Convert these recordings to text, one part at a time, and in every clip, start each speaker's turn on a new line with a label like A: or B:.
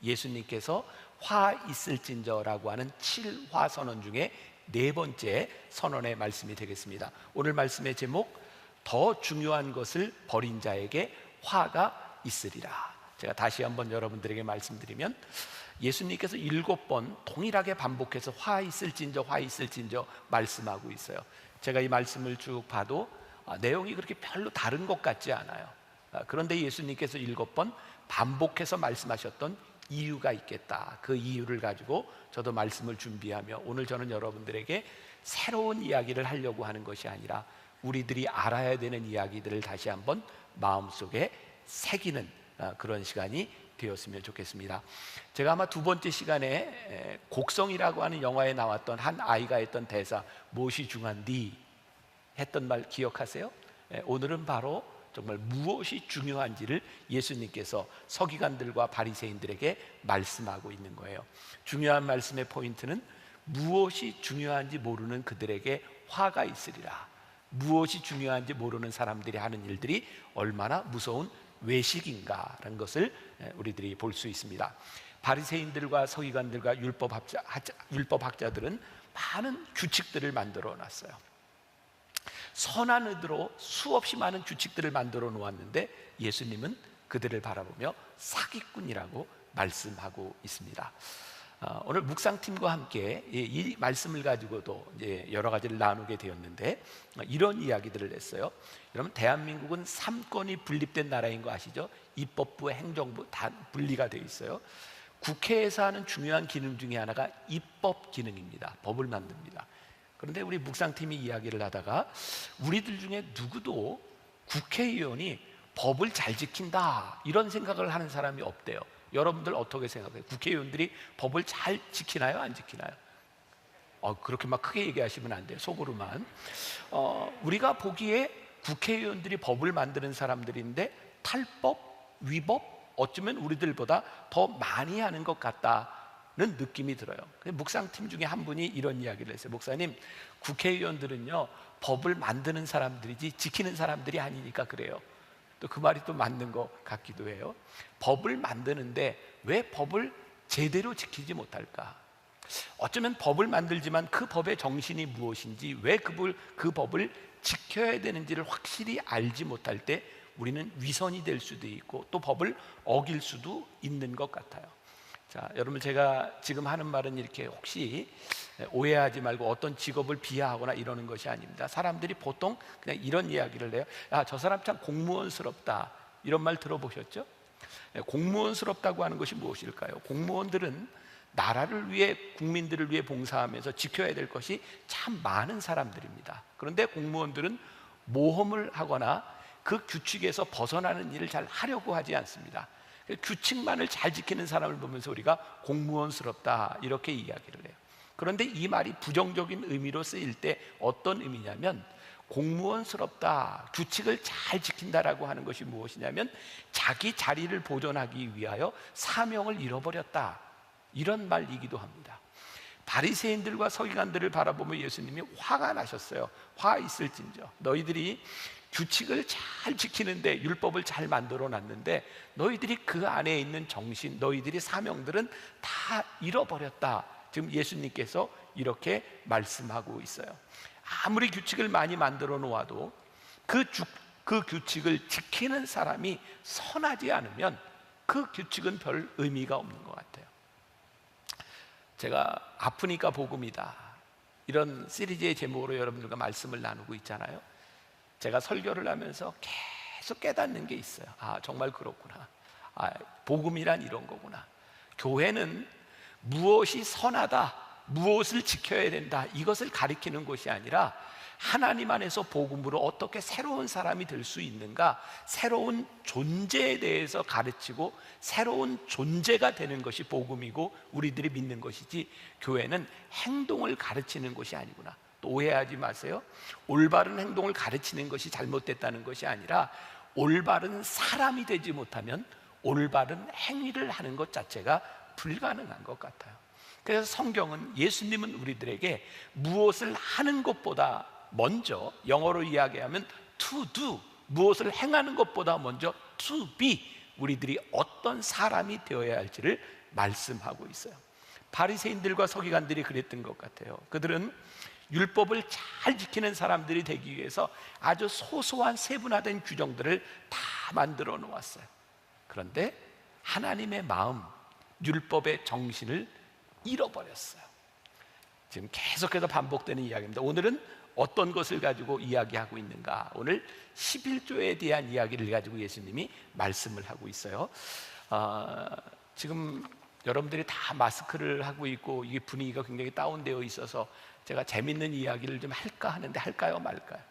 A: 예수님께서 화 있을진저라고 하는 7화 선언 중에 네 번째 선언의 말씀이 되겠습니다. 오늘 말씀의 제목, 더 중요한 것을 버린 자에게 화가 있으리라. 제가 다시 한번 여러분들에게 말씀드리면, 예수님께서 7번 동일하게 반복해서 화 있을진저 화 있을진저 말씀하고 있어요. 제가 이 말씀을 쭉 봐도 내용이 그렇게 별로 다른 것 같지 않아요. 그런데 예수님께서 7번 반복해서 말씀하셨던 이유가 있겠다. 그 이유를 가지고 저도 말씀을 준비하며 오늘 저는 여러분들에게 새로운 이야기를 하려고 하는 것이 아니라 우리들이 알아야 되는 이야기들을 다시 한번 마음속에 새기는 그런 시간이 되었으면 좋겠습니다. 제가 아마 두 번째 시간에 곡성이라고 하는 영화에 나왔던 한 아이가 했던 대사, 무엇이 중요한디 했던 말 기억하세요? 오늘은 바로 정말 무엇이 중요한지를 예수님께서 서기관들과 바리새인들에게 말씀하고 있는 거예요. 중요한 말씀의 포인트는 무엇이 중요한지 모르는 그들에게 화가 있으리라. 무엇이 중요한지 모르는 사람들이 하는 일들이 얼마나 무서운 외식인가라는 것을 우리들이 볼 수 있습니다. 바리새인들과 서기관들과 율법학자들은 많은 규칙들을 만들어 놨어요. 선한 의도로 수없이 많은 규칙들을 만들어 놓았는데 예수님은 그들을 바라보며 사기꾼이라고 말씀하고 있습니다. 오늘 묵상팀과 함께 이 말씀을 가지고도 이제 여러 가지를 나누게 되었는데, 이런 이야기들을 했어요. 여러분, 대한민국은 3권이 분립된 나라인 거 아시죠? 입법부, 행정부 다 분리가 되어 있어요. 국회에서 하는 중요한 기능 중에 하나가 입법 기능입니다. 법을 만듭니다. 그런데 우리 묵상팀이 이야기를 하다가 우리들 중에 누구도 국회의원이 법을 잘 지킨다 이런 생각을 하는 사람이 없대요. 여러분들 어떻게 생각해요? 국회의원들이 법을 잘 지키나요? 안 지키나요? 그렇게 막 크게 얘기하시면 안 돼요. 속으로만. 우리가 보기에 국회의원들이 법을 만드는 사람들인데 탈법, 위법 어쩌면 우리들보다 더 많이 하는 것 같다는 느낌이 들어요. 묵상팀 중에 한 분이 이런 이야기를 했어요. 목사님, 국회의원들은요 법을 만드는 사람들이지 지키는 사람들이 아니니까 그래요. 또 그 말이 또 맞는 것 같기도 해요. 법을 만드는데 왜 법을 제대로 지키지 못할까? 어쩌면 법을 만들지만 그 법의 정신이 무엇인지, 왜 그 법을 지켜야 되는지를 확실히 알지 못할 때 우리는 위선이 될 수도 있고 또 법을 어길 수도 있는 것 같아요. 자, 여러분, 제가 지금 하는 말은 이렇게 혹시 오해하지 말고 어떤 직업을 비하하거나 이러는 것이 아닙니다. 사람들이 보통 그냥 이런 이야기를 해요. 야, 저 사람 참 공무원스럽다. 이런 말 들어보셨죠? 공무원스럽다고 하는 것이 무엇일까요? 공무원들은 나라를 위해, 국민들을 위해 봉사하면서 지켜야 될 것이 참 많은 사람들입니다. 그런데 공무원들은 모험을 하거나 그 규칙에서 벗어나는 일을 잘 하려고 하지 않습니다. 규칙만을 잘 지키는 사람을 보면서 우리가 공무원스럽다 이렇게 이야기를 해요. 그런데 이 말이 부정적인 의미로 쓰일 때 어떤 의미냐면, 공무원스럽다, 규칙을 잘 지킨다라고 하는 것이 무엇이냐면 자기 자리를 보존하기 위하여 사명을 잃어버렸다, 이런 말이기도 합니다. 바리새인들과 서기관들을 바라보며 예수님이 화가 나셨어요. 화 있을진저, 너희들이 규칙을 잘 지키는데, 율법을 잘 만들어 놨는데 너희들이 그 안에 있는 정신, 너희들이 사명들은 다 잃어버렸다. 지금 예수님께서 이렇게 말씀하고 있어요. 아무리 규칙을 많이 만들어 놓아도 그 규칙을 지키는 사람이 선하지 않으면 그 규칙은 별 의미가 없는 것 같아요. 제가 아프니까 복음이다, 이런 시리즈의 제목으로 여러분들과 말씀을 나누고 있잖아요. 제가 설교를 하면서 계속 깨닫는 게 있어요. 정말 그렇구나. 복음이란 이런 거구나. 교회는 무엇이 선하다, 무엇을 지켜야 된다, 이것을 가리키는 것이 아니라 하나님 안에서 복음으로 어떻게 새로운 사람이 될 수 있는가, 새로운 존재에 대해서 가르치고 새로운 존재가 되는 것이 복음이고 우리들이 믿는 것이지, 교회는 행동을 가르치는 것이 아니구나. 또 오해하지 마세요. 올바른 행동을 가르치는 것이 잘못됐다는 것이 아니라 올바른 사람이 되지 못하면 올바른 행위를 하는 것 자체가 불가능한 것 같아요. 그래서 성경은, 예수님은 우리들에게 무엇을 하는 것보다 먼저, 영어로 이야기하면 to do, 무엇을 행하는 것보다 먼저 to be, 우리들이 어떤 사람이 되어야 할지를 말씀하고 있어요. 바리새인들과 서기관들이 그랬던 것 같아요. 그들은 율법을 잘 지키는 사람들이 되기 위해서 아주 소소한 세분화된 규정들을 다 만들어 놓았어요. 그런데 하나님의 마음, 율법의 정신을 잃어버렸어요. 지금 계속해서 반복되는 이야기입니다. 오늘은 어떤 것을 가지고 이야기하고 있는가? 오늘 11조에 대한 이야기를 가지고 예수님이 말씀을 하고 있어요. 지금 여러분들이 다 마스크를 하고 있고 이게 분위기가 굉장히 다운되어 있어서 제가 재밌는 이야기를 좀 할까 하는데 할까요 말까요?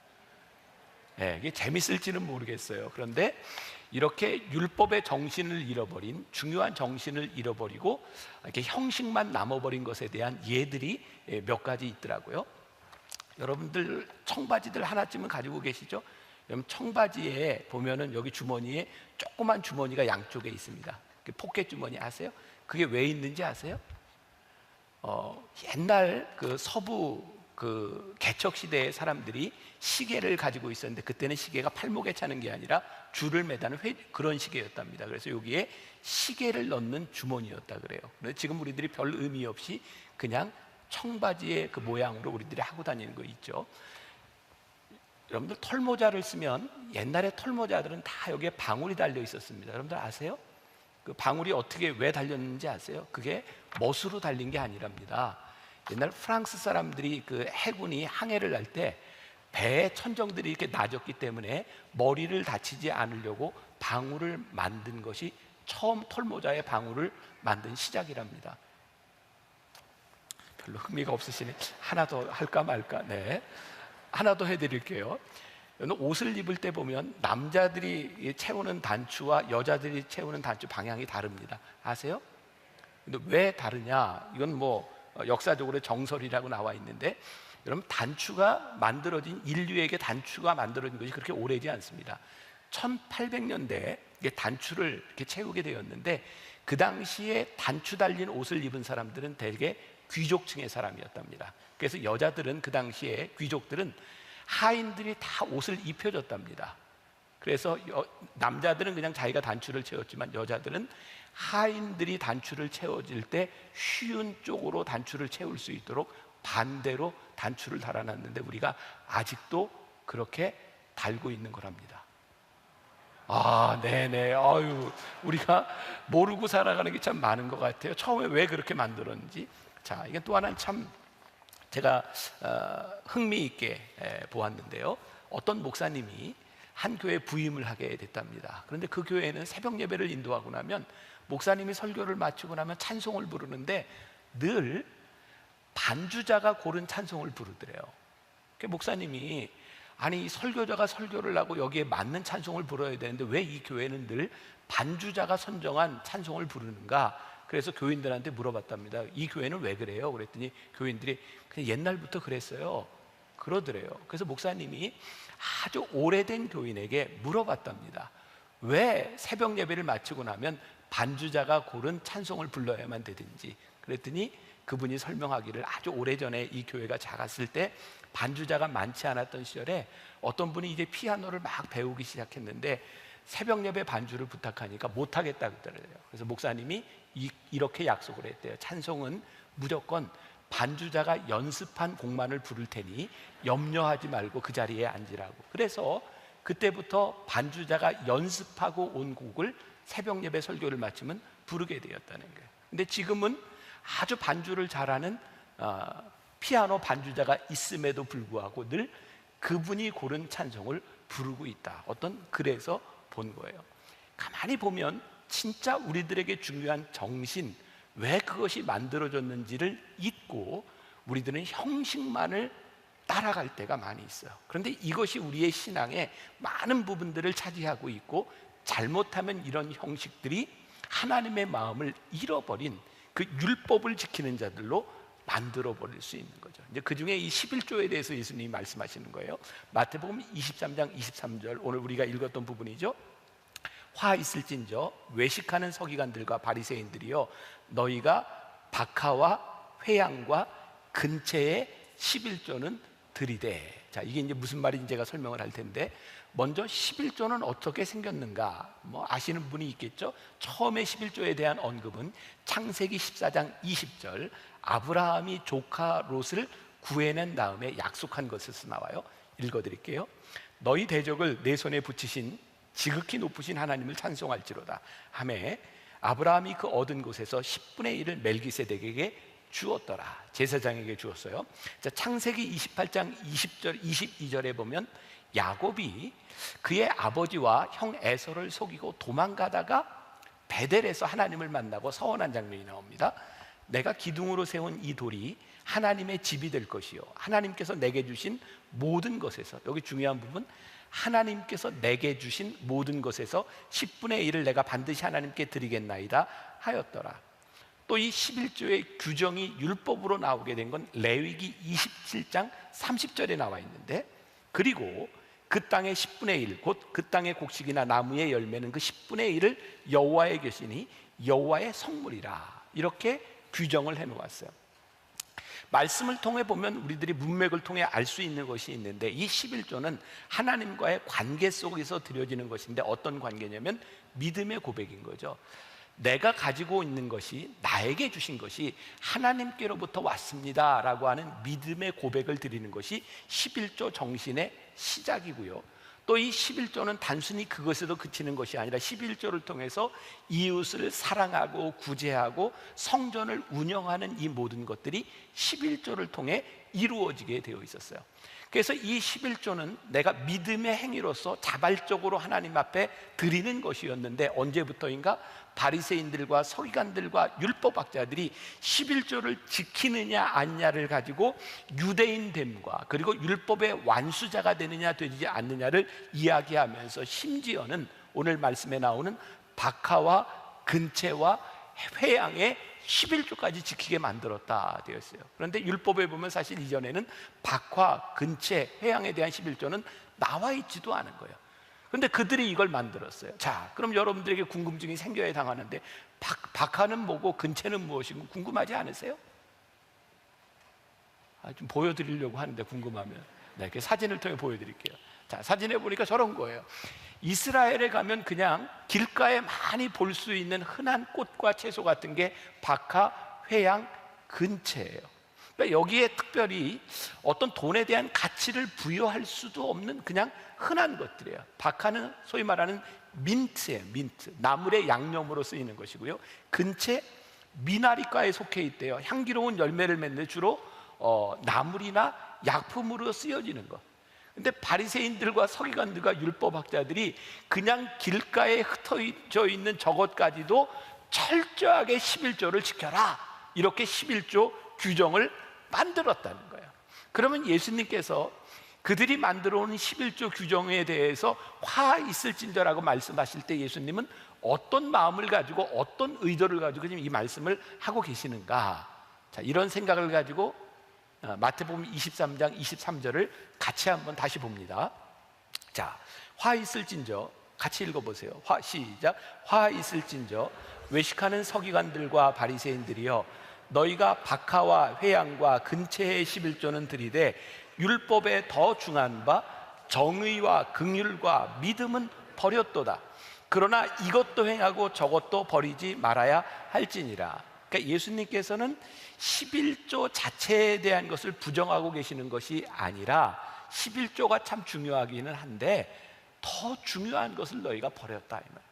A: 네, 이게 재밌을지는 모르겠어요. 그런데 이렇게 율법의 정신을 잃어버린, 중요한 정신을 잃어버리고 이렇게 형식만 남아버린 것에 대한 예들이 몇 가지 있더라고요. 여러분들 청바지들 하나쯤은 가지고 계시죠? 여러분 청바지에 보면은 여기 주머니에 조그만 주머니가 양쪽에 있습니다. 포켓 주머니 아세요? 그게 왜 있는지 아세요? 옛날 그 서부 그 개척 시대의 사람들이 시계를 가지고 있었는데 그때는 시계가 팔목에 차는 게 아니라 줄을 매다는 그런 시계였답니다. 그래서 여기에 시계를 넣는 주머니였다 그래요. 근데 지금 우리들이 별 의미 없이 그냥 청바지의 그 모양으로 우리들이 하고 다니는 거 있죠. 여러분들 털모자를 쓰면 옛날에 털모자들은 다 여기에 방울이 달려 있었습니다. 여러분들 아세요? 그 방울이 어떻게 왜 달렸는지 아세요? 그게 멋으로 달린 게 아니랍니다. 옛날 프랑스 사람들이 그 해군이 항해를 할 때 배에 천정들이 이렇게 낮았기 때문에 머리를 다치지 않으려고 방울을 만든 것이 처음 털모자의 방울을 만든 시작이랍니다. 별로 흥미가 없으시네. 하나 더 할까 말까? 네, 하나 더 해드릴게요. 옷을 입을 때 보면 남자들이 채우는 단추와 여자들이 채우는 단추 방향이 다릅니다. 아세요? 근데 왜 다르냐? 이건 뭐 역사적으로 정설이라고 나와 있는데, 여러분 단추가 만들어진, 인류에게 단추가 만들어진 것이 그렇게 오래지 않습니다. 1800년대에 단추를 이렇게 채우게 되었는데, 그 당시에 단추 달린 옷을 입은 사람들은 대개 귀족층의 사람이었답니다. 그래서 여자들은, 그 당시에 귀족들은 하인들이 다 옷을 입혀줬답니다. 그래서 남자들은 그냥 자기가 단추를 채웠지만 여자들은 하인들이 단추를 채워질 때 쉬운 쪽으로 단추를 채울 수 있도록 반대로 단추를 달아놨는데 우리가 아직도 그렇게 달고 있는 거랍니다. 아, 네네. 아유, 우리가 모르고 살아가는 게 참 많은 것 같아요. 처음에 왜 그렇게 만들었는지. 자, 이게 또 하나는 참 제가 흥미있게 보았는데요. 어떤 목사님이 한 교회에 부임을 하게 됐답니다. 그런데 그 교회는 새벽 예배를 인도하고 나면 목사님이 설교를 마치고 나면 찬송을 부르는데 늘 반주자가 고른 찬송을 부르더래요. 그 목사님이, 아니 설교자가 설교를 하고 여기에 맞는 찬송을 불러야 되는데 왜 이 교회는 늘 반주자가 선정한 찬송을 부르는가? 그래서 교인들한테 물어봤답니다. 이 교회는 왜 그래요? 그랬더니 교인들이 그냥 옛날부터 그랬어요 그러더래요. 그래서 목사님이 아주 오래된 교인에게 물어봤답니다. 왜 새벽 예배를 마치고 나면 반주자가 고른 찬송을 불러야만 되든지. 그랬더니 그분이 설명하기를, 아주 오래전에 이 교회가 작았을 때 반주자가 많지 않았던 시절에 어떤 분이 이제 피아노를 막 배우기 시작했는데 새벽 예배 반주를 부탁하니까 못하겠다 그러더래요. 그래서 목사님이 이렇게 약속을 했대요. 찬송은 무조건 반주자가 연습한 곡만을 부를 테니 염려하지 말고 그 자리에 앉으라고. 그래서 그때부터 반주자가 연습하고 온 곡을 새벽 예배 설교를 마치면 부르게 되었다는 거예요. 근데 지금은 아주 반주를 잘하는 피아노 반주자가 있음에도 불구하고 늘 그분이 고른 찬송을 부르고 있다. 어떤 글에서 본 거예요. 가만히 보면 진짜 우리들에게 중요한 정신, 왜 그것이 만들어졌는지를 잊고 우리들은 형식만을 따라갈 때가 많이 있어요. 그런데 이것이 우리의 신앙의 많은 부분들을 차지하고 있고, 잘못하면 이런 형식들이 하나님의 마음을 잃어버린 그 율법을 지키는 자들로 만들어 버릴 수 있는 거죠. 이제 그 중에 이 11조에 대해서 예수님이 말씀하시는 거예요. 마태복음 23장 23절, 오늘 우리가 읽었던 부분이죠. 화 있을진저 외식하는 서기관들과 바리새인들이여, 너희가 박하와 회양과 근체의 11조는 들이되. 자, 이게 이제 무슨 말인지 제가 설명을 할 텐데, 먼저 11조는 어떻게 생겼는가? 뭐 아시는 분이 있겠죠? 처음에 11조에 대한 언급은 창세기 14장 20절, 아브라함이 조카 롯을 구해낸 다음에 약속한 것에서 나와요. 읽어드릴게요. 너희 대적을 내 손에 붙이신 지극히 높으신 하나님을 찬송할지로다 하매 아브라함이 그 얻은 곳에서 10분의 1을 멜기세덱에게 주었더라. 제사장에게 주었어요. 자, 창세기 28장 20절 22절에 보면 야곱이 그의 아버지와 형 에서를 속이고 도망가다가 베델에서 하나님을 만나고 서원한 장면이 나옵니다. 내가 기둥으로 세운 이 돌이 하나님의 집이 될 것이요 하나님께서 내게 주신 모든 것에서, 여기 중요한 부분, 하나님께서 내게 주신 모든 것에서 10분의 1을 내가 반드시 하나님께 드리겠나이다 하였더라. 또 이 11조의 규정이 율법으로 나오게 된 건 레위기 27장 30절에 나와 있는데, 그리고 그 땅의 10분의 1, 곧 그 땅의 곡식이나 나무의 열매는 그 10분의 1을 여호와의 것이니 여호와의 성물이라, 이렇게 규정을 해놓았어요. 말씀을 통해 보면 우리들이 문맥을 통해 알 수 있는 것이 있는데, 이 11조는 하나님과의 관계 속에서 드려지는 것인데, 어떤 관계냐면 믿음의 고백인 거죠. 내가 가지고 있는 것이, 나에게 주신 것이 하나님께로부터 왔습니다 라고 하는 믿음의 고백을 드리는 것이 11조 정신의 시작이고요. 또 이 11조는 단순히 그것에도 그치는 것이 아니라 11조를 통해서 이웃을 사랑하고 구제하고 성전을 운영하는 이 모든 것들이 11조를 통해 이루어지게 되어 있었어요. 그래서 이 11조는 내가 믿음의 행위로서 자발적으로 하나님 앞에 드리는 것이었는데, 언제부터인가 바리새인들과 서기관들과 율법학자들이 11조를 지키느냐 아니냐를 가지고 유대인됨과 그리고 율법의 완수자가 되느냐 되지 않느냐를 이야기하면서, 심지어는 오늘 말씀에 나오는 박하와 근채와 회양의 11조까지 지키게 만들었다 되어 있어요. 그런데 율법에 보면 사실 이전에는 박화, 근채, 회양에 대한 11조는 나와 있지도 않은 거예요. 그런데 그들이 이걸 만들었어요. 자, 그럼 여러분들에게 궁금증이 생겨야 당하는데, 박하는 뭐고 근채는 무엇이고 궁금하지 않으세요? 좀 보여드리려고 하는데 궁금하면 네, 이렇게 사진을 통해 보여드릴게요. 자, 사진에 보니까 저런 거예요. 이스라엘에 가면 그냥 길가에 많이 볼 수 있는 흔한 꽃과 채소 같은 게 박하, 회양, 근채예요. 그러니까 여기에 특별히 어떤 돈에 대한 가치를 부여할 수도 없는 그냥 흔한 것들이에요. 박하는 소위 말하는 민트예요. 민트, 나물의 양념으로 쓰이는 것이고요. 근채, 미나리과에 속해 있대요. 향기로운 열매를 맺는 주로 나물이나 약품으로 쓰여지는 것. 근데 바리새인들과 서기관들과 율법학자들이 그냥 길가에 흩어져 있는 저것까지도 철저하게 11조를 지켜라, 이렇게 11조 규정을 만들었다는 거예요. 그러면 예수님께서 그들이 만들어 온 11조 규정에 대해서 화 있을진저라고 말씀하실 때 예수님은 어떤 마음을 가지고 어떤 의도를 가지고 지금 이 말씀을 하고 계시는가? 자, 이런 생각을 가지고 마태복음 23장 23절을 같이 한번 다시 봅니다. 자, 화 있을진저 같이 읽어보세요. 시작. 화 있을진저 외식하는 서기관들과 바리새인들이여, 너희가 박하와 회양과 근채의 11조는 드리되 율법에 더 중한 바 정의와 긍휼과 믿음은 버렸도다. 그러나 이것도 행하고 저것도 버리지 말아야 할지니라. 그러니까 예수님께서는 11조 자체에 대한 것을 부정하고 계시는 것이 아니라 11조가 참 중요하기는 한데 더 중요한 것을 너희가 버렸다 이 말이에요.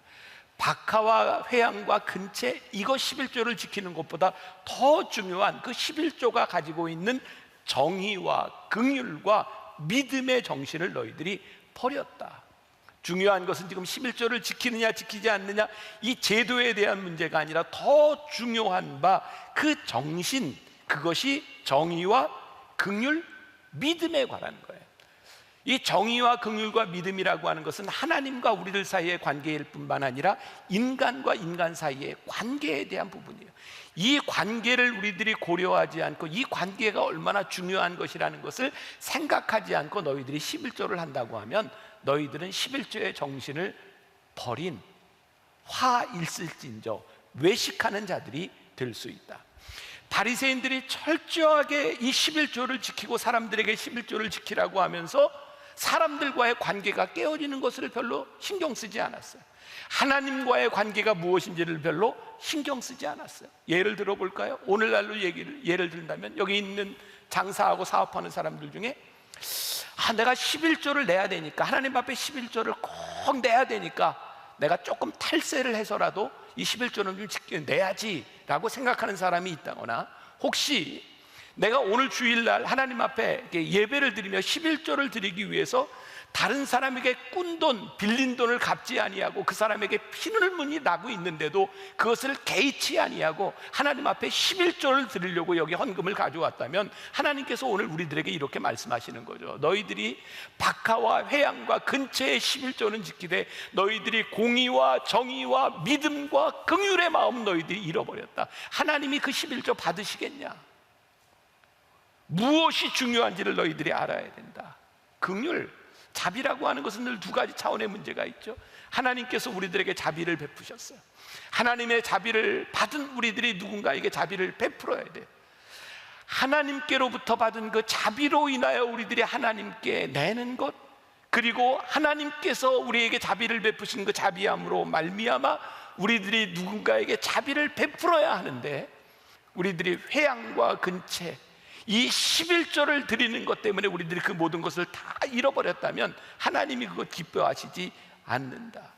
A: 박하와 회양과 근채, 이거 11조를 지키는 것보다 더 중요한 그 11조가 가지고 있는 정의와 긍휼과 믿음의 정신을 너희들이 버렸다. 중요한 것은 지금 11조를 지키느냐 지키지 않느냐 이 제도에 대한 문제가 아니라 더 중요한 바 그 정신, 그것이 정의와 긍휼, 믿음에 관한 거예요. 이 정의와 긍휼과 믿음이라고 하는 것은 하나님과 우리들 사이의 관계일 뿐만 아니라 인간과 인간 사이의 관계에 대한 부분이에요. 이 관계를 우리들이 고려하지 않고 이 관계가 얼마나 중요한 것이라는 것을 생각하지 않고 너희들이 11조를 한다고 하면 너희들은 11조의 정신을 버린 화 있을진저 외식하는 자들이 될 수 있다. 바리새인들이 철저하게 이 11조를 지키고 사람들에게 11조를 지키라고 하면서 사람들과의 관계가 깨어지는 것을 별로 신경 쓰지 않았어요. 하나님과의 관계가 무엇인지를 별로 신경 쓰지 않았어요. 예를 들어 볼까요? 오늘날로 예를 든다면 여기 있는 장사하고 사업하는 사람들 중에 내가 11조를 내야 되니까, 하나님 앞에 11조를 꼭 내야 되니까 내가 조금 탈세를 해서라도 이 11조는 좀 내야지 라고 생각하는 사람이 있다거나, 혹시 내가 오늘 주일날 하나님 앞에 예배를 드리며 11조를 드리기 위해서 다른 사람에게 꾼 돈, 빌린 돈을 갚지 아니하고 그 사람에게 피눈물이 나고 있는데도 그것을 개의치 아니하고 하나님 앞에 11조를 드리려고 여기 헌금을 가져왔다면, 하나님께서 오늘 우리들에게 이렇게 말씀하시는 거죠. 너희들이 박하와 회양과 근처의 11조는 지키되 너희들이 공의와 정의와 믿음과 긍휼의 마음 너희들이 잃어버렸다. 하나님이 그 11조 받으시겠냐? 무엇이 중요한지를 너희들이 알아야 된다. 긍휼, 자비라고 하는 것은 늘 두 가지 차원의 문제가 있죠. 하나님께서 우리들에게 자비를 베푸셨어요. 하나님의 자비를 받은 우리들이 누군가에게 자비를 베풀어야 돼요. 하나님께로부터 받은 그 자비로 인하여 우리들이 하나님께 내는 것, 그리고 하나님께서 우리에게 자비를 베푸신 그 자비함으로 말미암아 우리들이 누군가에게 자비를 베풀어야 하는데, 우리들이 회양과 근체, 이 11조를 드리는 것 때문에 우리들이 그 모든 것을 다 잃어버렸다면 하나님이 그것 기뻐하시지 않는다.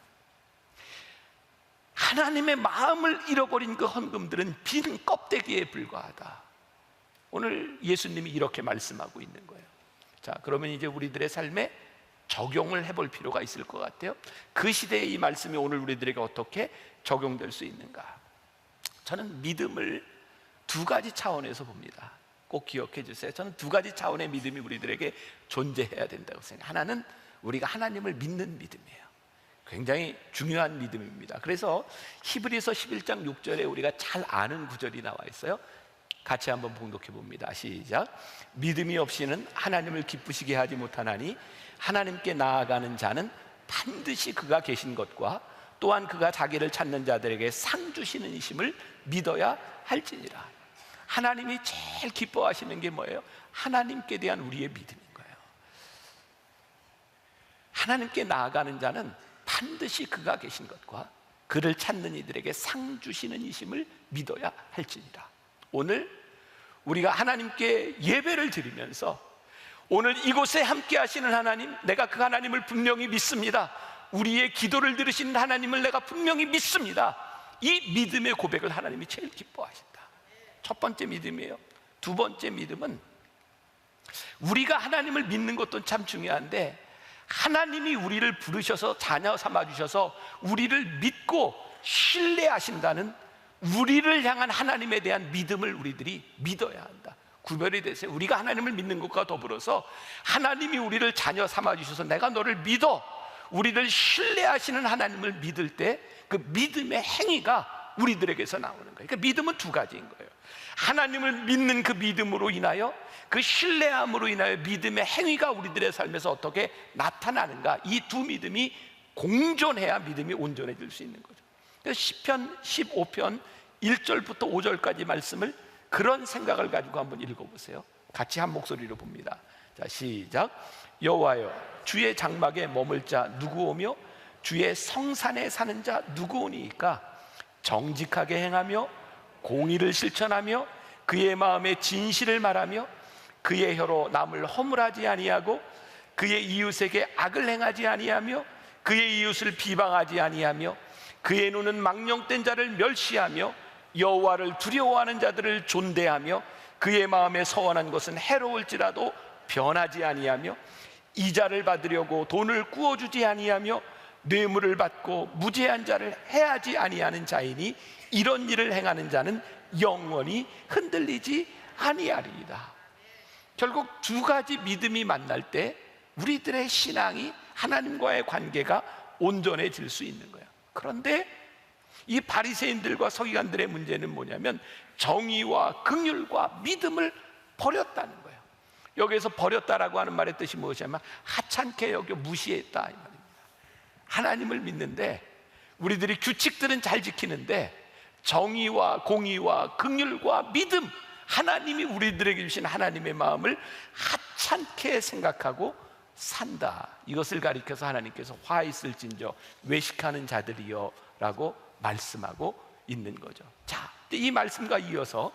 A: 하나님의 마음을 잃어버린 그 헌금들은 빈 껍데기에 불과하다. 오늘 예수님이 이렇게 말씀하고 있는 거예요. 자, 그러면 이제 우리들의 삶에 적용을 해볼 필요가 있을 것 같아요. 그 시대의 이 말씀이 오늘 우리들에게 어떻게 적용될 수 있는가? 저는 믿음을 두 가지 차원에서 봅니다. 꼭 기억해 주세요. 저는 두 가지 차원의 믿음이 우리들에게 존재해야 된다고 생각해요. 하나는 우리가 하나님을 믿는 믿음이에요. 굉장히 중요한 믿음입니다. 그래서 히브리서 11장 6절에 우리가 잘 아는 구절이 나와 있어요. 같이 한번 봉독해 봅니다. 시작. 믿음이 없이는 하나님을 기쁘시게 하지 못하나니 하나님께 나아가는 자는 반드시 그가 계신 것과 또한 그가 자기를 찾는 자들에게 상 주시는 이심을 믿어야 할지니라. 하나님이 제일 기뻐하시는 게 뭐예요? 하나님께 대한 우리의 믿음인 거예요. 하나님께 나아가는 자는 반드시 그가 계신 것과 그를 찾는 이들에게 상 주시는 이심을 믿어야 할지니라. 오늘 우리가 하나님께 예배를 드리면서 오늘 이곳에 함께 하시는 하나님, 내가 그 하나님을 분명히 믿습니다. 우리의 기도를 들으시는 하나님을 내가 분명히 믿습니다. 이 믿음의 고백을 하나님이 제일 기뻐하신다. 첫 번째 믿음이에요. 두 번째 믿음은 우리가 하나님을 믿는 것도 참 중요한데, 하나님이 우리를 부르셔서 자녀 삼아주셔서 우리를 믿고 신뢰하신다는 우리를 향한 하나님에 대한 믿음을 우리들이 믿어야 한다. 구별이 되세요. 우리가 하나님을 믿는 것과 더불어서 하나님이 우리를 자녀 삼아주셔서 내가 너를 믿어, 우리를 신뢰하시는 하나님을 믿을 때 그 믿음의 행위가 우리들에게서 나오는 거예요. 그러니까 믿음은 두 가지인 거예요. 하나님을 믿는 그 믿음으로 인하여, 그 신뢰함으로 인하여 믿음의 행위가 우리들의 삶에서 어떻게 나타나는가, 이 두 믿음이 공존해야 믿음이 온전해질 수 있는 거죠. 그래서 시편 15편 1절부터 5절까지 말씀을 그런 생각을 가지고 한번 읽어보세요. 같이 한 목소리로 봅니다. 자, 시작. 여호와여, 주의 장막에 머물 자 누구 오며 주의 성산에 사는 자 누구 오니이까? 정직하게 행하며 공의를 실천하며 그의 마음에 진실을 말하며 그의 혀로 남을 허물하지 아니하고 그의 이웃에게 악을 행하지 아니하며 그의 이웃을 비방하지 아니하며 그의 눈은 망령된 자를 멸시하며 여호와를 두려워하는 자들을 존대하며 그의 마음에 서원한 것은 해로울지라도 변하지 아니하며 이자를 받으려고 돈을 구워주지 아니하며 뇌물을 받고 무죄한 자를 해하지 아니하는 자이니 이런 일을 행하는 자는 영원히 흔들리지 아니하리이다. 결국 두 가지 믿음이 만날 때 우리들의 신앙이, 하나님과의 관계가 온전해질 수 있는 거예요. 그런데 이 바리새인들과 서기관들의 문제는 뭐냐면 정의와 긍휼과 믿음을 버렸다는 거예요. 여기에서 버렸다라고 하는 말의 뜻이 무엇이냐면 하찮게 여겨 무시했다 이 말입니다. 하나님을 믿는데 우리들이 규칙들은 잘 지키는데 정의와 공의와 긍휼과 믿음, 하나님이 우리들에게 주신 하나님의 마음을 하찮게 생각하고 산다. 이것을 가리켜서 하나님께서 화 있을진저 외식하는 자들이여 라고 말씀하고 있는 거죠. 자, 이 말씀과 이어서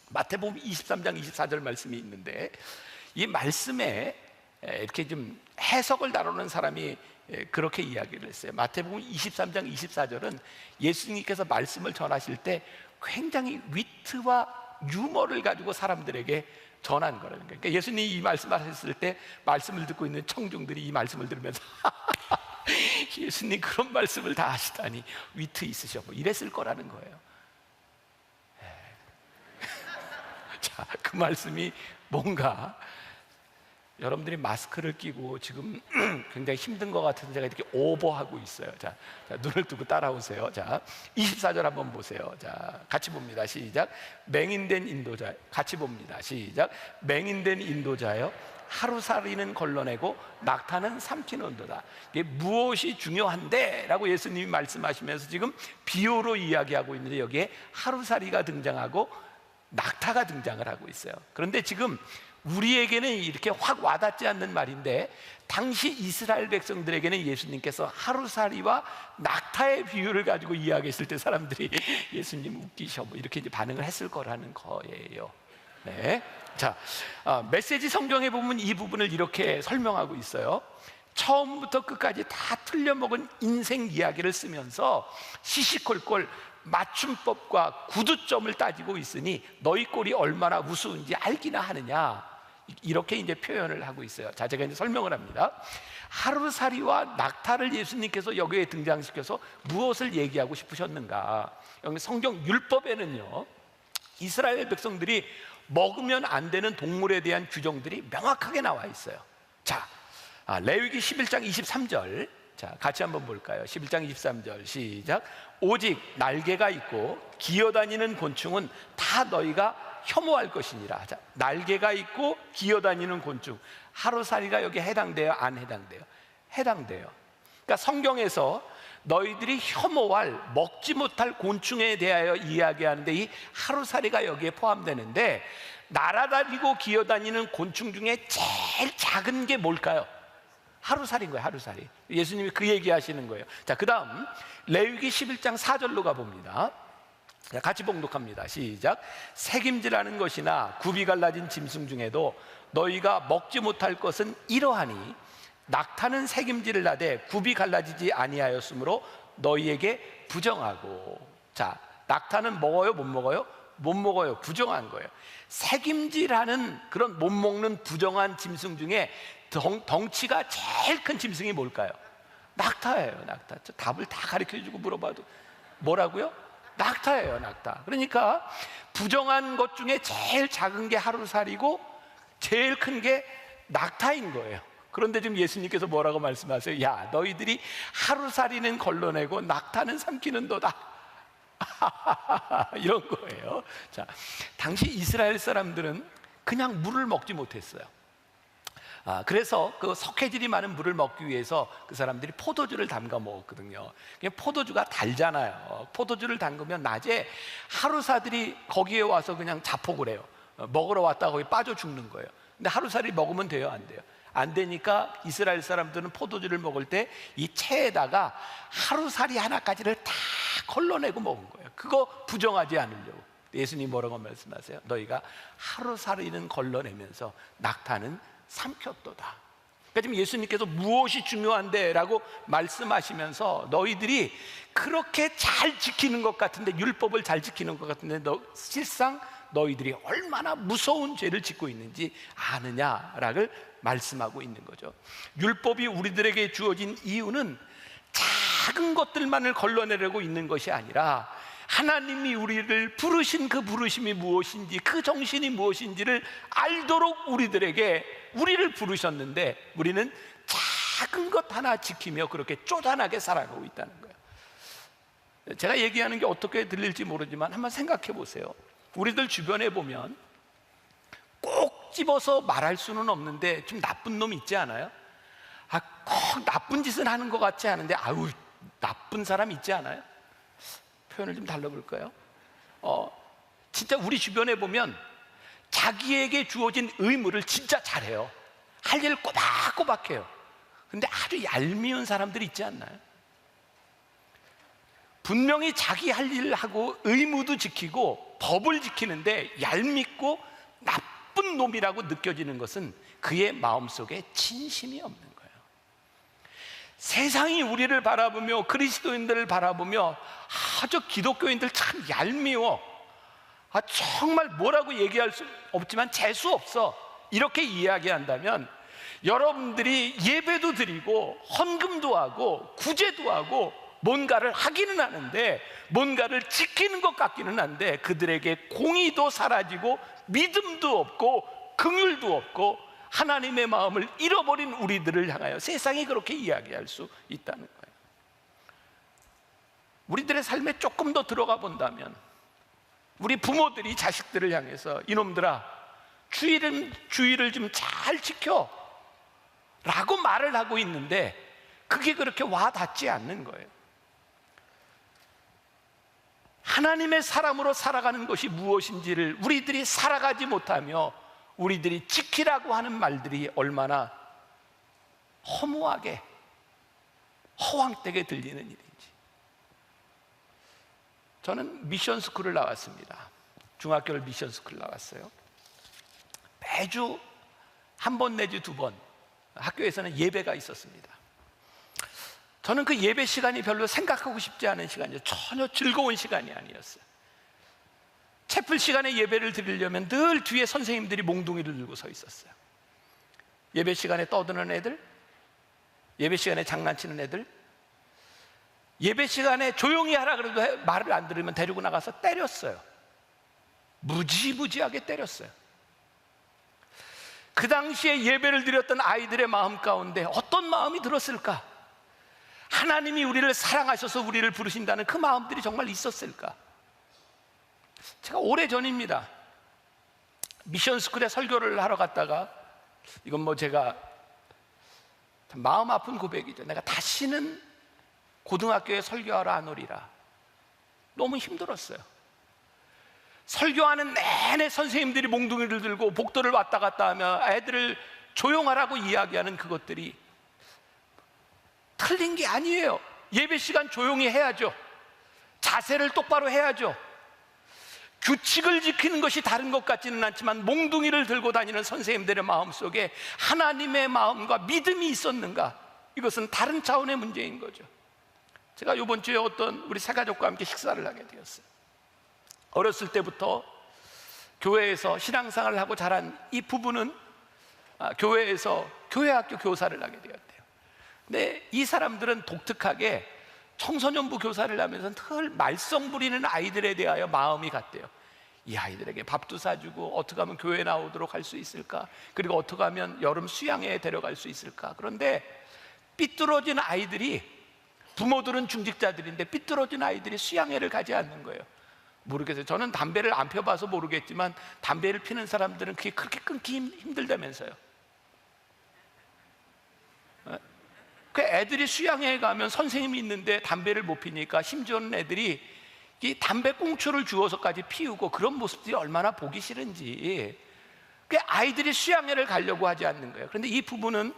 A: 마태복음 23장 24절 말씀이 있는데, 이 말씀에 이렇게 좀 해석을 다루는 사람이 그렇게 이야기를 했어요. 마태복음 23장 24절은 예수님께서 말씀을 전하실 때 굉장히 위트와 유머를 가지고 사람들에게 전한 거라는 거예요. 그러니까 예수님이 이 말씀을 하셨을 때 말씀을 듣고 있는 청중들이 이 말씀을 들으면서 예수님 그런 말씀을 다 하시다니 위트 있으셔, 뭐 이랬을 거라는 거예요. 자, 그 말씀이 뭔가, 여러분들이 마스크를 끼고 지금 굉장히 힘든 것 같아서 제가 이렇게 오버하고 있어요. 자, 눈을 뜨고 따라오세요. 자, 24절 한번 보세요. 자, 같이 봅니다. 시작. 맹인된 인도자, 같이 봅니다. 시작. 맹인된 인도자여, 하루살이는 걸러내고 낙타는 삼키는도다. 이게 무엇이 중요한데? 라고 예수님이 말씀하시면서 지금 비유로 이야기하고 있는데, 여기에 하루살이가 등장하고 낙타가 등장을 하고 있어요. 그런데 지금 우리에게는 이렇게 확 와닿지 않는 말인데, 당시 이스라엘 백성들에게는 예수님께서 하루살이와 낙타의 비유를 가지고 이야기했을 때 사람들이 예수님 웃기셔, 뭐 이렇게 이제 반응을 했을 거라는 거예요. 네. 자, 메시지 성경에 보면 이 부분을 이렇게 설명하고 있어요. 처음부터 끝까지 다 틀려먹은 인생 이야기를 쓰면서 시시콜콜 맞춤법과 구두점을 따지고 있으니 너희 꼴이 얼마나 우스운지 알기나 하느냐, 이렇게 이제 표현을 하고 있어요. 자, 제가 이제 설명을 합니다. 하루살이와 낙타를 예수님께서 여기에 등장시켜서 무엇을 얘기하고 싶으셨는가? 여기 성경 율법에는요, 이스라엘 백성들이 먹으면 안 되는 동물에 대한 규정들이 명확하게 나와 있어요. 자, 레위기 11장 23절, 자, 같이 한번 볼까요? 11장 23절 시작. 오직 날개가 있고 기어다니는 곤충은 다 너희가 혐오할 것이니라. 자, 날개가 있고 기어다니는 곤충, 하루살이가 여기 해당돼요? 안 해당돼요? 해당돼요. 그러니까 성경에서 너희들이 혐오할, 먹지 못할 곤충에 대하여 이야기하는데 이 하루살이가 여기에 포함되는데, 날아다니고 기어다니는 곤충 중에 제일 작은 게 뭘까요? 하루살인 거예요. 하루살이. 예수님이 그 얘기 하시는 거예요. 자, 그 다음 레위기 11장 4절로 가봅니다. 자, 같이 봉독합니다. 시작. 새김질하는 것이나 굽이 갈라진 짐승 중에도 너희가 먹지 못할 것은 이러하니, 낙타는 새김질을 하되 굽이 갈라지지 아니하였으므로 너희에게 부정하고. 자, 낙타는 먹어요? 못 먹어요? 못 먹어요. 부정한 거예요. 새김질하는 그런 못 먹는 부정한 짐승 중에 덩치가 제일 큰 짐승이 뭘까요? 낙타예요. 낙타. 저 답을 다 가르쳐주고 물어봐도 뭐라고요? 낙타예요. 낙타. 그러니까 부정한 것 중에 제일 작은 게 하루살이고 제일 큰 게 낙타인 거예요. 그런데 지금 예수님께서 뭐라고 말씀하세요? 야, 너희들이 하루살이는 걸러내고 낙타는 삼키는도다. 이런 거예요. 자, 당시 이스라엘 사람들은 그냥 물을 먹지 못했어요. 그래서 그 석회질이 많은 물을 먹기 위해서 그 사람들이 포도주를 담가 먹었거든요. 포도주가 달잖아요. 포도주를 담그면 낮에 하루사들이 거기에 와서 그냥 자폭을 해요. 먹으러 왔다가 거기 빠져 죽는 거예요. 근데 하루살이 먹으면 돼요? 안 돼요? 안 되니까 이스라엘 사람들은 포도주를 먹을 때 이 채에다가 하루살이 하나까지를 다 걸러내고 먹은 거예요. 그거 부정하지 않으려고. 예수님이 뭐라고 말씀하세요? 너희가 하루살이는 걸러내면서 낙타는 삼켰도다. 그러니까 지금 예수님께서 무엇이 중요한데? 라고 말씀하시면서 너희들이 그렇게 잘 지키는 것 같은데, 율법을 잘 지키는 것 같은데 실상 너희들이 얼마나 무서운 죄를 짓고 있는지 아느냐라고 말씀하고 있는 거죠. 율법이 우리들에게 주어진 이유는 작은 것들만을 걸러내려고 있는 것이 아니라, 하나님이 우리를 부르신 그 부르심이 무엇인지, 그 정신이 무엇인지를 알도록 우리를 부르셨는데, 우리는 작은 것 하나 지키며 그렇게 쪼잔하게 살아가고 있다는 거예요. 제가 얘기하는 게 어떻게 들릴지 모르지만 한번 생각해 보세요. 우리들 주변에 보면 꼭 집어서 말할 수는 없는데 좀 나쁜 놈 있지 않아요? 꼭 나쁜 짓은 하는 것 같지 않은데 아유, 나쁜 사람 있지 않아요? 표현을 좀 달라볼까요? 진짜 우리 주변에 보면 자기에게 주어진 의무를 진짜 잘해요. 할 일 꼬박꼬박 해요. 근데 아주 얄미운 사람들이 있지 않나요? 분명히 자기 할 일을 하고 의무도 지키고 법을 지키는데 얄밉고 나쁜 놈이라고 느껴지는 것은 그의 마음속에 진심이 없는 거예요. 세상이 우리를 바라보며 그리스도인들을 바라보며 저 기독교인들 참 얄미워, 정말 뭐라고 얘기할 수 없지만 재수 없어, 이렇게 이야기한다면 여러분들이 예배도 드리고 헌금도 하고 구제도 하고 뭔가를 하기는 하는데, 뭔가를 지키는 것 같기는 한데 그들에게 공의도 사라지고 믿음도 없고 긍휼도 없고 하나님의 마음을 잃어버린 우리들을 향하여 세상이 그렇게 이야기할 수 있다는 거예요. 우리들의 삶에 조금 더 들어가 본다면, 우리 부모들이 자식들을 향해서 이놈들아 주의를 좀 잘 지켜 라고 말을 하고 있는데 그게 그렇게 와 닿지 않는 거예요. 하나님의 사람으로 살아가는 것이 무엇인지를 우리들이 살아가지 못하며 우리들이 지키라고 하는 말들이 얼마나 허무하게 허황되게 들리는 일인지. 저는 미션스쿨을 나왔습니다. 중학교를 미션스쿨 나왔어요. 매주 한 번 내지 두 번 학교에서는 예배가 있었습니다. 저는 그 예배 시간이 별로 생각하고 싶지 않은 시간이에요. 전혀 즐거운 시간이 아니었어요. 채플 시간에 예배를 드리려면 늘 뒤에 선생님들이 몽둥이를 들고 서 있었어요. 예배 시간에 떠드는 애들, 예배 시간에 장난치는 애들, 예배 시간에 조용히 하라 그래도 말을 안 들으면 데리고 나가서 때렸어요. 무지무지하게 때렸어요. 그 당시에 예배를 드렸던 아이들의 마음 가운데 어떤 마음이 들었을까? 하나님이 우리를 사랑하셔서 우리를 부르신다는 그 마음들이 정말 있었을까? 제가 오래전입니다. 미션스쿨에 설교를 하러 갔다가, 이건 뭐 제가 참 마음 아픈 고백이죠. 내가 다시는 고등학교에 설교하러 안 오리라. 너무 힘들었어요. 설교하는 내내 선생님들이 몽둥이를 들고 복도를 왔다 갔다 하며 애들을 조용하라고 이야기하는 그것들이 틀린 게 아니에요. 예배 시간 조용히 해야죠. 자세를 똑바로 해야죠. 규칙을 지키는 것이 다른 것 같지는 않지만 몽둥이를 들고 다니는 선생님들의 마음속에 하나님의 마음과 믿음이 있었는가? 이것은 다른 차원의 문제인 거죠. 제가 이번 주에 어떤 우리 새가족과 함께 식사를 하게 되었어요. 어렸을 때부터 교회에서 신앙생활을 하고 자란 이 부부는 교회에서 교회학교 교사를 하게 되었대요. 근데 이 사람들은 독특하게 청소년부 교사를 하면서 늘 말썽 부리는 아이들에 대하여 마음이 갔대요. 이 아이들에게 밥도 사주고 어떻게 하면 교회 나오도록 할 수 있을까? 그리고 어떻게 하면 여름 수양회에 데려갈 수 있을까? 그런데 삐뚤어진 아이들이, 부모들은 중직자들인데 삐뚤어진 아이들이 수양회를 가지 않는 거예요. 모르겠어요. 저는 담배를 안 펴봐서 모르겠지만 담배를 피는 사람들은 그게 그렇게 끊기 힘들다면서요. 그 애들이 수양회에 가면 선생님이 있는데 담배를 못 피니까 심지어는 애들이 이 담배 꽁초를 주워서까지 피우고 그런 모습들이 얼마나 보기 싫은지, 그 아이들이 수양회를 가려고 하지 않는 거예요. 그런데 이 부부는,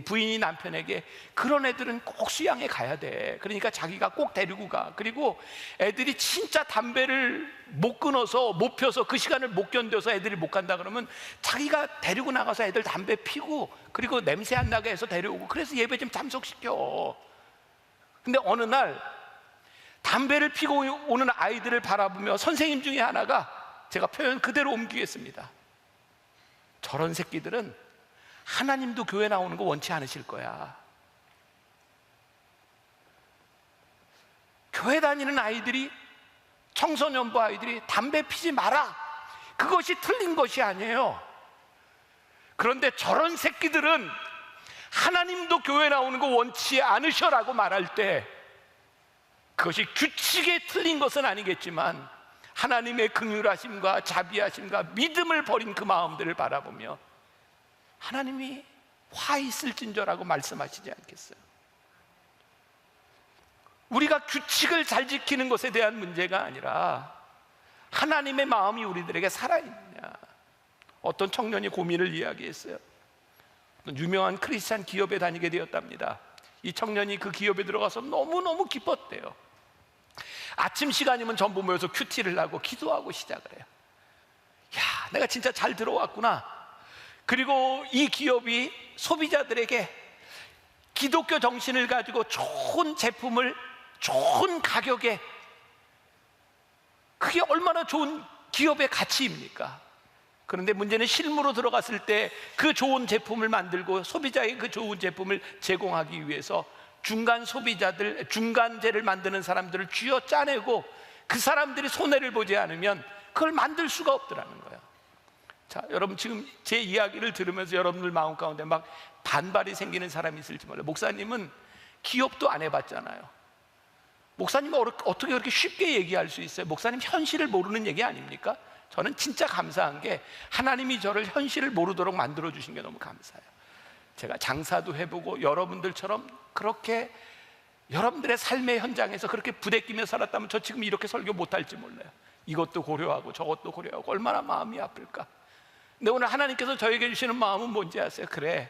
A: 부인이 남편에게 그런 애들은 꼭 수양회 가야 돼. 그러니까 자기가 꼭 데리고 가. 그리고 애들이 진짜 담배를 못 끊어서 못 펴서 그 시간을 못 견뎌서 애들이 못 간다 그러면 자기가 데리고 나가서 애들 담배 피고 그리고 냄새 안 나게 해서 데려오고, 그래서 예배 좀 참석시켜. 근데 어느 날 담배를 피고 오는 아이들을 바라보며 선생님 중에 하나가, 제가 표현 그대로 옮기겠습니다, 저런 새끼들은 하나님도 교회 나오는 거 원치 않으실 거야. 교회 다니는 아이들이, 청소년부 아이들이 담배 피지 마라, 그것이 틀린 것이 아니에요. 그런데 저런 새끼들은 하나님도 교회 나오는 거 원치 않으셔라고 말할 때 그것이 규칙에 틀린 것은 아니겠지만 하나님의 긍휼하심과 자비하심과 믿음을 버린 그 마음들을 바라보며 하나님이 화 있을진저라고 말씀하시지 않겠어요? 우리가 규칙을 잘 지키는 것에 대한 문제가 아니라 하나님의 마음이 우리들에게 살아있느냐. 어떤 청년이 고민을 이야기했어요. 유명한 크리스찬 기업에 다니게 되었답니다. 이 청년이 그 기업에 들어가서 너무너무 기뻤대요. 아침 시간이면 전부 모여서 큐티를 하고 기도하고 시작을 해요. 야, 내가 진짜 잘 들어왔구나. 그리고 이 기업이 소비자들에게 기독교 정신을 가지고 좋은 제품을 좋은 가격에, 그게 얼마나 좋은 기업의 가치입니까? 그런데 문제는 실무로 들어갔을 때 그 좋은 제품을 만들고 소비자에게 그 좋은 제품을 제공하기 위해서 중간 소비자들, 중간재를 만드는 사람들을 쥐어 짜내고 그 사람들이 손해를 보지 않으면 그걸 만들 수가 없더라는 거예요. 자, 여러분 지금 제 이야기를 들으면서 여러분들 마음 가운데 막 반발이 생기는 사람이 있을지 몰라요. 목사님은 기업도 안 해봤잖아요. 목사님은 어떻게 그렇게 쉽게 얘기할 수 있어요? 목사님 현실을 모르는 얘기 아닙니까? 저는 진짜 감사한 게 하나님이 저를 현실을 모르도록 만들어 주신 게 너무 감사해요. 제가 장사도 해보고 여러분들처럼 그렇게 여러분들의 삶의 현장에서 그렇게 부대끼며 살았다면 저 지금 이렇게 설교 못할지 몰라요. 이것도 고려하고 저것도 고려하고 얼마나 마음이 아플까. 근데 오늘 하나님께서 저에게 주시는 마음은 뭔지 아세요? 그래,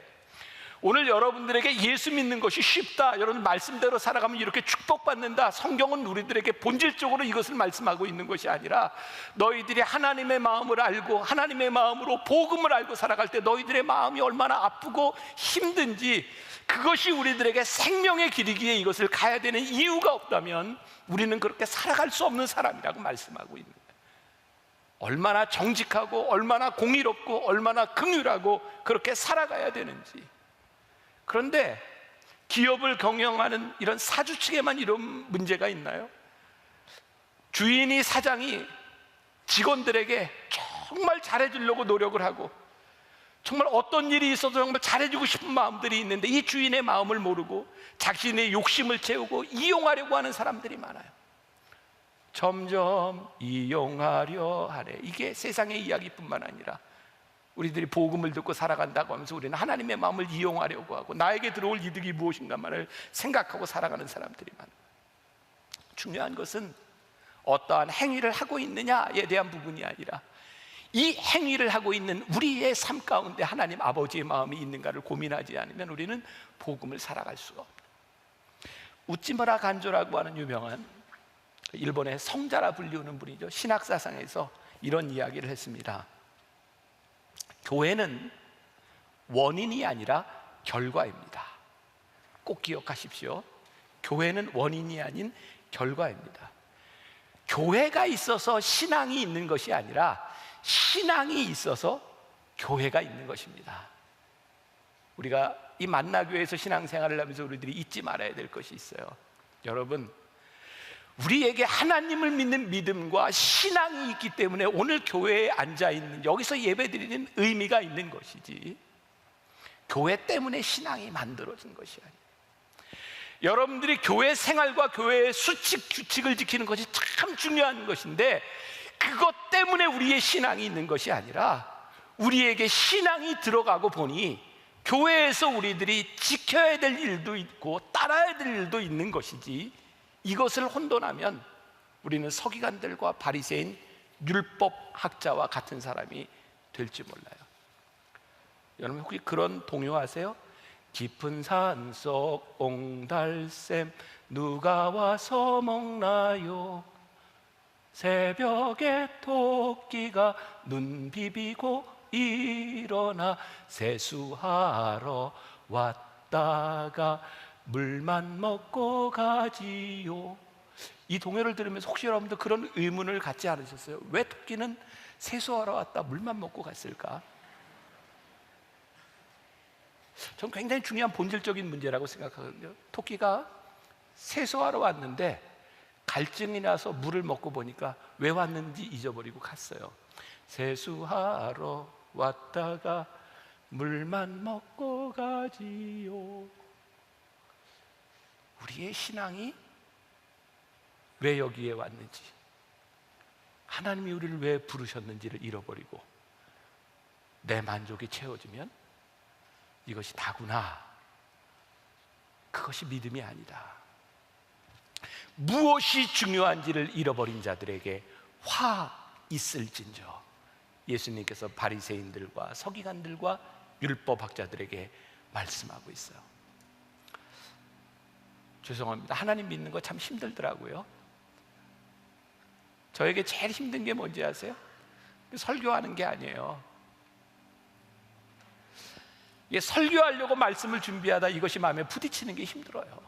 A: 오늘 여러분들에게 예수 믿는 것이 쉽다, 여러분 말씀대로 살아가면 이렇게 축복받는다, 성경은 우리들에게 본질적으로 이것을 말씀하고 있는 것이 아니라 너희들이 하나님의 마음을 알고 하나님의 마음으로 복음을 알고 살아갈 때 너희들의 마음이 얼마나 아프고 힘든지, 그것이 우리들에게 생명의 길이기에 이것을 가야 되는 이유가 없다면 우리는 그렇게 살아갈 수 없는 사람이라고 말씀하고 있는 거예요. 얼마나 정직하고 얼마나 공의롭고 얼마나 긍휼하고 그렇게 살아가야 되는지. 그런데 기업을 경영하는 이런 사주 측에만 이런 문제가 있나요? 주인이, 사장이 직원들에게 정말 잘해주려고 노력을 하고 정말 어떤 일이 있어도 정말 잘해주고 싶은 마음들이 있는데 이 주인의 마음을 모르고 자신의 욕심을 채우고 이용하려고 하는 사람들이 많아요. 점점 이용하려 하네. 이게 세상의 이야기뿐만 아니라 우리들이 복음을 듣고 살아간다고 하면서 우리는 하나님의 마음을 이용하려고 하고 나에게 들어올 이득이 무엇인가만을 생각하고 살아가는 사람들이 많아요. 중요한 것은 어떠한 행위를 하고 있느냐에 대한 부분이 아니라 이 행위를 하고 있는 우리의 삶 가운데 하나님 아버지의 마음이 있는가를 고민하지 않으면 우리는 복음을 살아갈 수가 없다. 우찌무라 간조라고 하는 유명한 일본의 성자라 불리우는 분이죠. 신학사상에서 이런 이야기를 했습니다. 교회는 원인이 아니라 결과입니다. 꼭 기억하십시오. 교회는 원인이 아닌 결과입니다. 교회가 있어서 신앙이 있는 것이 아니라 신앙이 있어서 교회가 있는 것입니다. 우리가 이 만나교회에서 신앙생활을 하면서 우리들이 잊지 말아야 될 것이 있어요. 여러분, 우리에게 하나님을 믿는 믿음과 신앙이 있기 때문에 오늘 교회에 앉아있는, 여기서 예배드리는 의미가 있는 것이지 교회 때문에 신앙이 만들어진 것이 아니에요. 여러분들이 교회 생활과 교회의 수칙, 규칙을 지키는 것이 참 중요한 것인데 그것 때문에 우리의 신앙이 있는 것이 아니라 우리에게 신앙이 들어가고 보니 교회에서 우리들이 지켜야 될 일도 있고 따라야 될 일도 있는 것이지, 이것을 혼돈하면 우리는 서기관들과 바리새인 율법학자와 같은 사람이 될지 몰라요. 여러분 혹시 그런 동요아세요? 깊은 산속 옹달샘 누가 와서 먹나요? 새벽에 토끼가 눈 비비고 일어나 세수하러 왔다가 물만 먹고 가지요. 이 동요를 들으면서 혹시 여러분들 그런 의문을 갖지 않으셨어요? 왜 토끼는 세수하러 왔다 물만 먹고 갔을까? 전 굉장히 중요한 본질적인 문제라고 생각하거든요. 토끼가 세수하러 왔는데 갈증이 나서 물을 먹고 보니까 왜 왔는지 잊어버리고 갔어요. 세수하러 왔다가 물만 먹고 가지요. 우리의 신앙이 왜 여기에 왔는지, 하나님이 우리를 왜 부르셨는지를 잃어버리고 내 만족이 채워지면 이것이 다구나, 그것이 믿음이 아니다. 무엇이 중요한지를 잃어버린 자들에게 화 있을진저. 예수님께서 바리새인들과 서기관들과 율법학자들에게 말씀하고 있어요. 죄송합니다. 하나님 믿는 거 참 힘들더라고요. 저에게 제일 힘든 게 뭔지 아세요? 설교하는 게 아니에요. 설교하려고 말씀을 준비하다 이것이 마음에 부딪히는 게 힘들어요.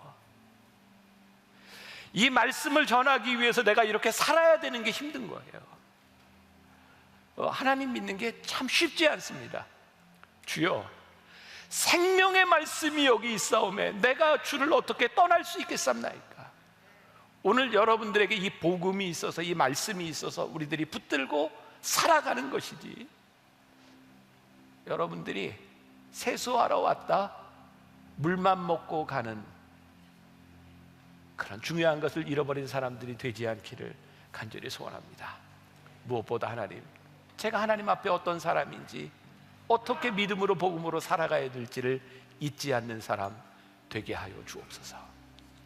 A: 이 말씀을 전하기 위해서 내가 이렇게 살아야 되는 게 힘든 거예요. 하나님 믿는 게 참 쉽지 않습니다. 주여, 생명의 말씀이 여기 있사오매 내가 주를 어떻게 떠날 수 있겠습니까? 오늘 여러분들에게 이 복음이 있어서, 이 말씀이 있어서 우리들이 붙들고 살아가는 것이지, 여러분들이 세수하러 왔다 물만 먹고 가는 그런 중요한 것을 잃어버린 사람들이 되지 않기를 간절히 소원합니다. 무엇보다 하나님, 제가 하나님 앞에 어떤 사람인지, 어떻게 믿음으로 복음으로 살아가야 될지를 잊지 않는 사람 되게 하여 주옵소서.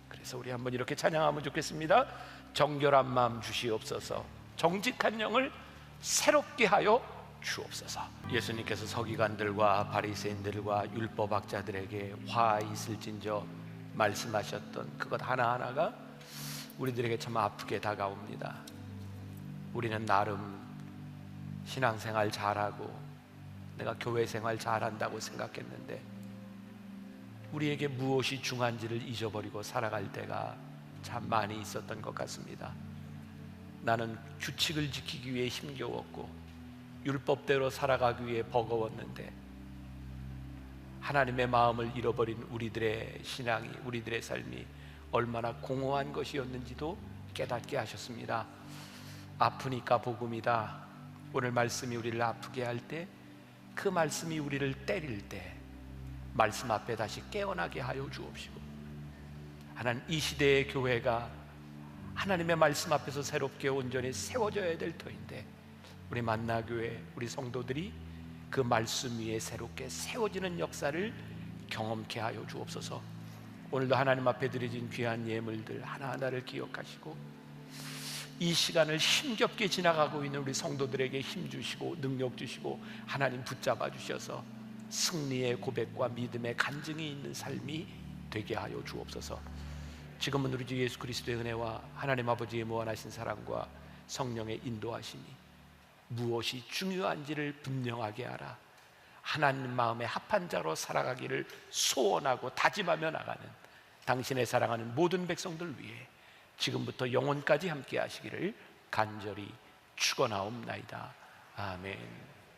A: 그래서 우리 한번 이렇게 찬양하면 좋겠습니다. 정결한 마음 주시옵소서, 정직한 영을 새롭게 하여 주옵소서. 예수님께서 서기관들과 바리새인들과 율법학자들에게 화 있을진저 말씀하셨던 그것 하나하나가 우리들에게 참 아프게 다가옵니다. 우리는 나름 신앙생활 잘하고 내가 교회 생활 잘한다고 생각했는데 우리에게 무엇이 중요한지를 잊어버리고 살아갈 때가 참 많이 있었던 것 같습니다. 나는 규칙을 지키기 위해 힘겨웠고 율법대로 살아가기 위해 버거웠는데 하나님의 마음을 잃어버린 우리들의 신앙이, 우리들의 삶이 얼마나 공허한 것이었는지도 깨닫게 하셨습니다. 아프니까 복음이다. 오늘 말씀이 우리를 아프게 할 때, 그 말씀이 우리를 때릴 때 말씀 앞에 다시 깨어나게 하여 주옵시고, 하나님, 이 시대의 교회가 하나님의 말씀 앞에서 새롭게 온전히 세워져야 될 터인데 우리 만나교회, 우리 성도들이 그 말씀 위에 새롭게 세워지는 역사를 경험케 하여 주옵소서. 오늘도 하나님 앞에 드려진 귀한 예물들 하나하나를 기억하시고 이 시간을 힘겹게 지나가고 있는 우리 성도들에게 힘 주시고 능력 주시고 하나님 붙잡아 주셔서 승리의 고백과 믿음의 간증이 있는 삶이 되게 하여 주옵소서. 지금은 우리 주 예수 그리스도의 은혜와 하나님 아버지의 무한하신 사랑과 성령의 인도하심이 무엇이 중요한지를 분명하게 알아 하나님 마음에 합한 자로 살아가기를 소원하고 다짐하며 나가는 당신의 사랑하는 모든 백성들 위해 지금부터 영원까지 함께 하시기를 간절히 축원하옵나이다. 아멘.